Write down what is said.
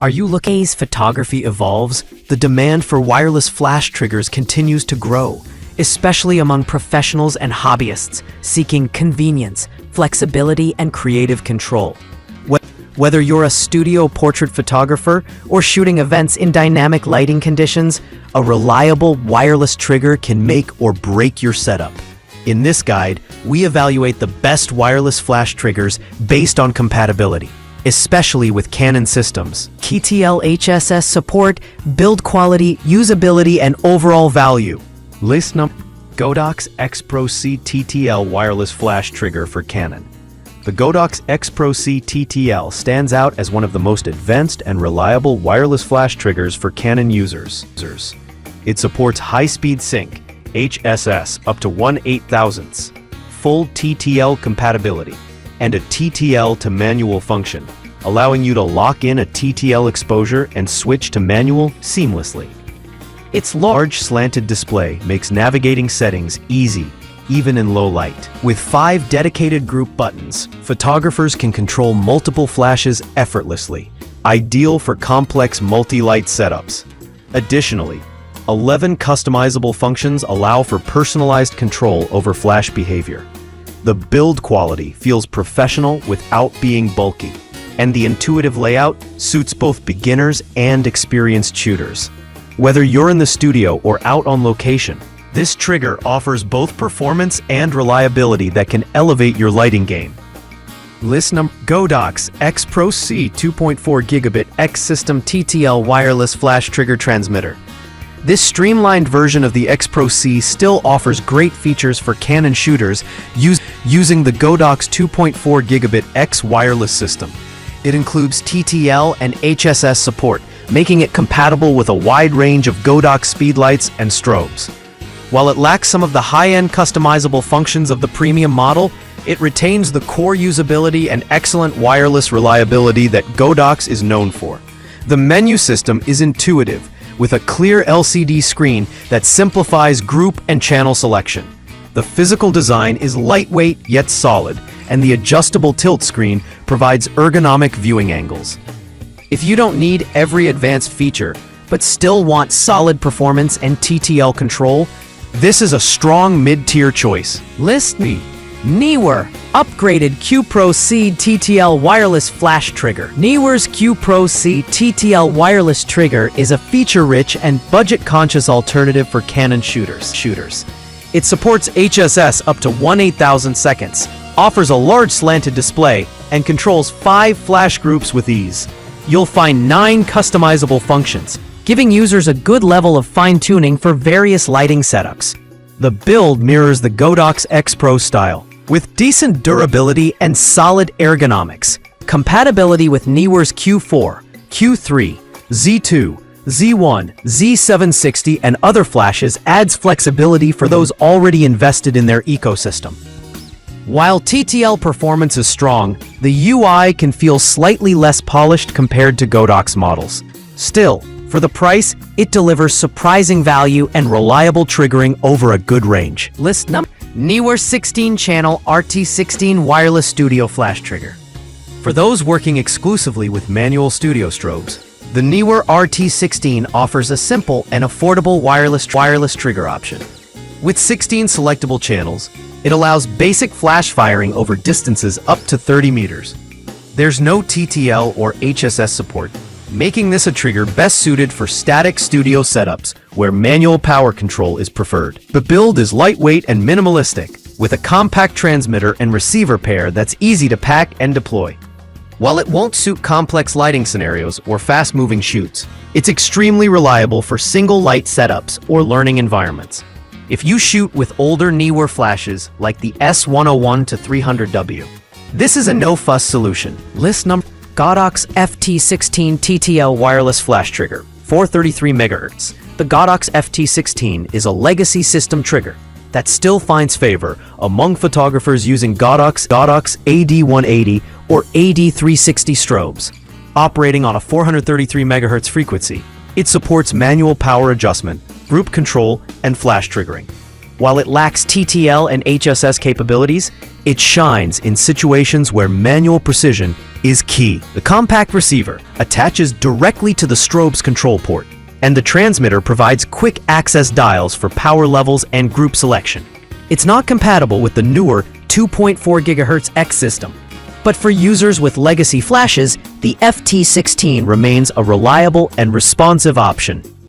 Are you looking as photography evolves? The demand for wireless flash triggers continues to grow, especially among professionals and hobbyists seeking convenience, flexibility, and creative control. Whether you're a studio portrait photographer or shooting events in dynamic lighting conditions, a reliable wireless trigger can make or break your setup. In this guide, we evaluate the best wireless flash triggers based on compatibility, especially with Canon systems. TTL HSS support, build quality, usability, and overall value. List number: Godox XPro C TTL wireless flash trigger for Canon. The Godox XPro C TTL stands out as one of the most advanced and reliable wireless flash triggers for Canon users. It supports high-speed sync, HSS up to 1/8000ths, full TTL compatibility, and a TTL to manual function, allowing you to lock in a TTL exposure and switch to manual seamlessly. Its large slanted display makes navigating settings easy, even in low light. With 5 dedicated group buttons, photographers can control multiple flashes effortlessly, ideal for complex multi-light setups. Additionally, 11 customizable functions allow for personalized control over flash behavior. The build quality feels professional without being bulky, and the intuitive layout suits both beginners and experienced shooters. Whether you're in the studio or out on location, this trigger offers both performance and reliability that can elevate your lighting game. List number: Godox XPro C 2.4 Gigabit X System TTL Wireless Flash Trigger Transmitter. This streamlined version of the XPro C still offers great features for Canon shooters using the Godox 2.4 Gigabit X wireless system. It includes TTL and HSS support, making it compatible with a wide range of Godox speedlights and strobes. While it lacks some of the high-end customizable functions of the premium model, it retains the core usability and excellent wireless reliability that Godox is known for. The menu system is intuitive, with a clear LCD screen that simplifies group and channel selection. The physical design is lightweight yet solid, and the adjustable tilt screen provides ergonomic viewing angles. If you don't need every advanced feature, but still want solid performance and TTL control, this is a strong mid-tier choice. List me. Neewer upgraded QRO C TTL wireless flash trigger. Neewer's QRO C TTL wireless trigger is a feature-rich and budget-conscious alternative for Canon shooters. It supports HSS up to 1/8000 seconds, offers a large slanted display, and controls 5 flash groups with ease. You'll find 9 customizable functions, giving users a good level of fine-tuning for various lighting setups. The build mirrors the Godox XPro style, with decent durability and solid ergonomics. Compatibility with Neewer's Q4, Q3, Z2, Z1, Z760, and other flashes adds flexibility for those already invested in their ecosystem. While TTL performance is strong, the UI can feel slightly less polished compared to Godox models. Still, for the price, it delivers surprising value and reliable triggering over a good range. List number: Neewer 16-channel RT16 wireless studio flash trigger. For those working exclusively with manual studio strobes, the Neewer RT16 offers a simple and affordable wireless trigger option. With 16 selectable channels, it allows basic flash firing over distances up to 30 meters. There's no TTL or HSS support, making this a trigger best suited for static studio setups where manual power control is preferred. The build is lightweight and minimalistic, with a compact transmitter and receiver pair that's easy to pack and deploy. While it won't suit complex lighting scenarios or fast-moving shoots, it's extremely reliable for single light setups or learning environments. If you shoot with older Neewer flashes like the S101 to 300W, this is a no-fuss solution. List number: Godox FT16 TTL wireless flash trigger, 433 MHz. The Godox FT16 is a legacy system trigger that still finds favor among photographers using Godox AD180 or AD360 strobes. Operating on a 433 MHz frequency, it supports manual power adjustment, group control, and flash triggering. While it lacks TTL and HSS capabilities, it shines in situations where manual precision is key. The compact receiver attaches directly to the strobe's control port, and the transmitter provides quick access dials for power levels and group selection. It's not compatible with the newer 2.4 GHz X system, but for users with legacy flashes, the FT16 remains a reliable and responsive option.